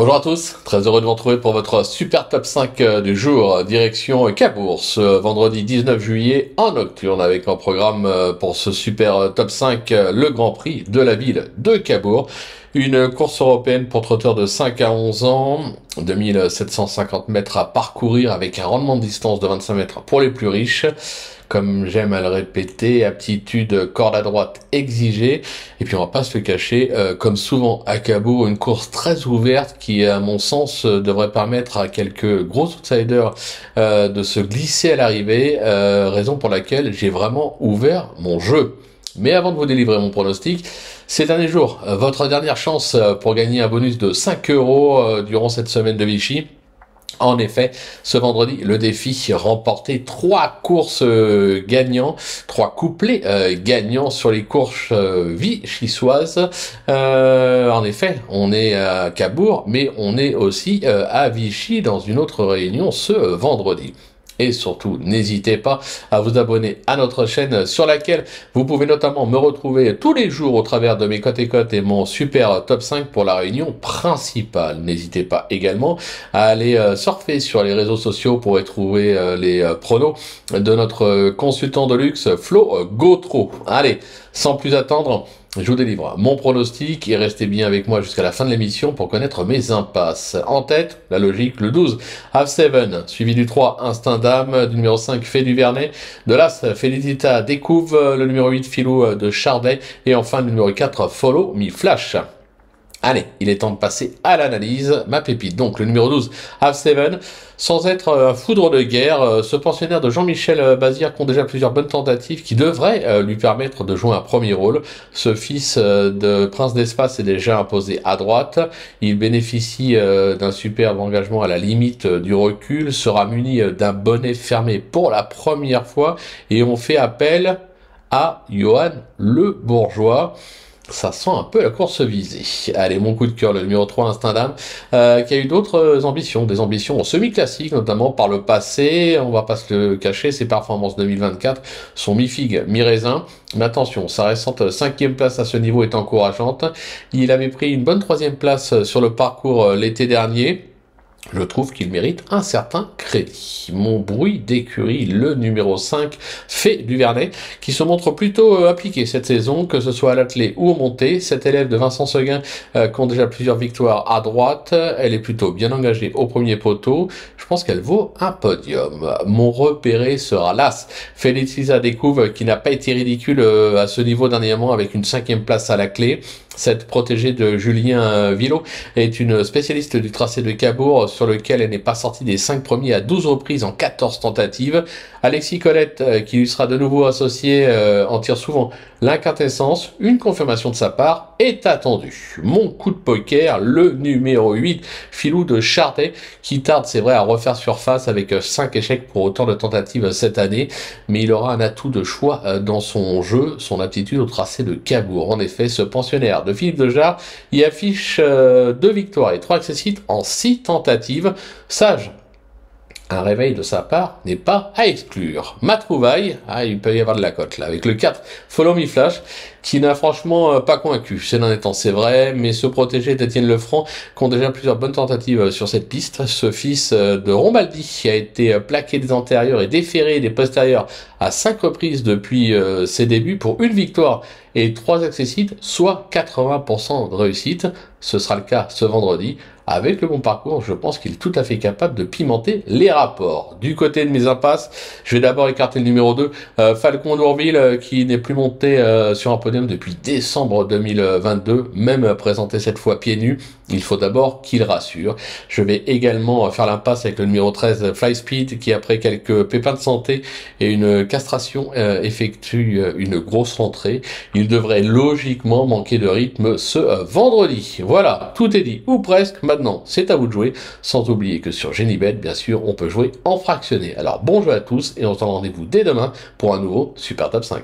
Bonjour à tous, très heureux de vous retrouver pour votre super top 5 du jour, direction Cabourg, ce vendredi 19 juillet en nocturne avec en programme pour ce super top 5 le Grand Prix de la ville de Cabourg. Une course européenne pour trotteurs de 5 à 11 ans, 2750 mètres à parcourir avec un rendement de distance de 25 mètres pour les plus riches. Comme j'aime à le répéter, aptitude corde à droite exigée. Et puis on va pas se le cacher, comme souvent à Cabourg, une course très ouverte qui, à mon sens, devrait permettre à quelques gros outsiders de se glisser à l'arrivée, raison pour laquelle j'ai vraiment ouvert mon jeu. Mais avant de vous délivrer mon pronostic, ces derniers jours, votre dernière chance pour gagner un bonus de 5 € durant cette semaine de Vichy. En effet, ce vendredi, le défi remporter 3 courses gagnants, 3 couplets gagnants sur les courses vichysoises. En effet, on est à Cabourg, mais on est aussi à Vichy dans une autre réunion ce vendredi. Et surtout, n'hésitez pas à vous abonner à notre chaîne sur laquelle vous pouvez notamment me retrouver tous les jours au travers de mes cotes et cotes et mon super top 5 pour la réunion principale. N'hésitez pas également à aller surfer sur les réseaux sociaux pour y trouver les pronos de notre consultant de luxe Flo Gautreau. Allez, sans plus attendre, je vous délivre mon pronostic et restez bien avec moi jusqu'à la fin de l'émission pour connaître mes impasses. En tête, la logique, le 12, Have 7, suivi du 3, Instinct d'âme, du numéro 5, Fait du Vernet, de l'As, Felicita découvre, le numéro 8, Filou de Chardet, et enfin le numéro 4, Follow Me Flash. Allez, il est temps de passer à l'analyse. Ma pépite, donc le numéro 12, Have 7, sans être un foudre de guerre, ce pensionnaire de Jean-Michel Bazir compte déjà plusieurs bonnes tentatives qui devraient lui permettre de jouer un premier rôle. Ce fils de Prince d'Espace est déjà imposé à droite. Il bénéficie d'un superbe engagement à la limite du recul, sera muni d'un bonnet fermé pour la première fois et on fait appel à Johan Le Bourgeois. Ça sent un peu la course visée. Allez, mon coup de cœur, le numéro 3, Instinct d'âme, qui a eu d'autres ambitions, des ambitions semi-classiques, notamment par le passé. On va pas se le cacher, ses performances 2024 sont mi-figue, mi-raisin. Mais attention, sa récente 5e place à ce niveau est encourageante. Il avait pris une bonne 3e place sur le parcours l'été dernier. Je trouve qu'il mérite un certain crédit. Mon bruit d'écurie, le numéro 5, Fait du Vernet, qui se montre plutôt appliqué cette saison, que ce soit à l'attelé ou au monté. Cette élève de Vincent Seguin compte déjà plusieurs victoires à droite. Elle est plutôt bien engagée au premier poteau. Je pense qu'elle vaut un podium. Mon repéré sera l'As, Félicita découvre, qui n'a pas été ridicule à ce niveau dernièrement avec une 5e place à la clé. Cette protégée de Julien Villot est une spécialiste du tracé de Cabourg sur lequel elle n'est pas sortie des 5 premiers à 12 reprises en 14 tentatives. Alexis Colette, qui lui sera de nouveau associé, en tire souvent l'inquintessence. Une confirmation de sa part est attendue. Mon coup de poker, le numéro 8, Filou de Chardet, qui tarde, c'est vrai, à refaire surface avec 5 échecs pour autant de tentatives cette année, mais il aura un atout de choix dans son jeu, son aptitude au tracé de Cabourg. En effet, ce pensionnaire de Philippe de Jarre y affiche 2 victoires et 3 accessites en 6 tentatives. Sage. Un réveil de sa part n'est pas à exclure. Ma trouvaille, il peut y avoir de la cote là, avec le 4, Follow Me Flash, qui n'a franchement pas convaincu. C'est d'un étant, c'est vrai, mais se protéger d'Étienne Lefranc compte déjà plusieurs bonnes tentatives sur cette piste. Ce fils de Rombaldi a été plaqué des antérieurs et déféré des postérieurs à 5 reprises depuis ses débuts pour une victoire et 3 accessites, soit 80% de réussite. Ce sera le cas ce vendredi. Avec le bon parcours, je pense qu'il est tout à fait capable de pimenter les rapports. Du côté de mes impasses, je vais d'abord écarter le numéro 2, Falcon d'Ourville, qui n'est plus monté sur un podium depuis décembre 2022, même présenté cette fois pieds nus. Il faut d'abord qu'il rassure. Je vais également faire l'impasse avec le numéro 13, Fly Speed, qui après quelques pépins de santé et une castration effectue une grosse rentrée. Il devrait logiquement manquer de rythme ce vendredi. Voilà, tout est dit, ou presque. Maintenant, c'est à vous de jouer, sans oublier que sur Genibet, bien sûr, on peut jouer en fractionné. Alors bon jeu à tous et on se donne rendez-vous dès demain pour un nouveau Super Top 5.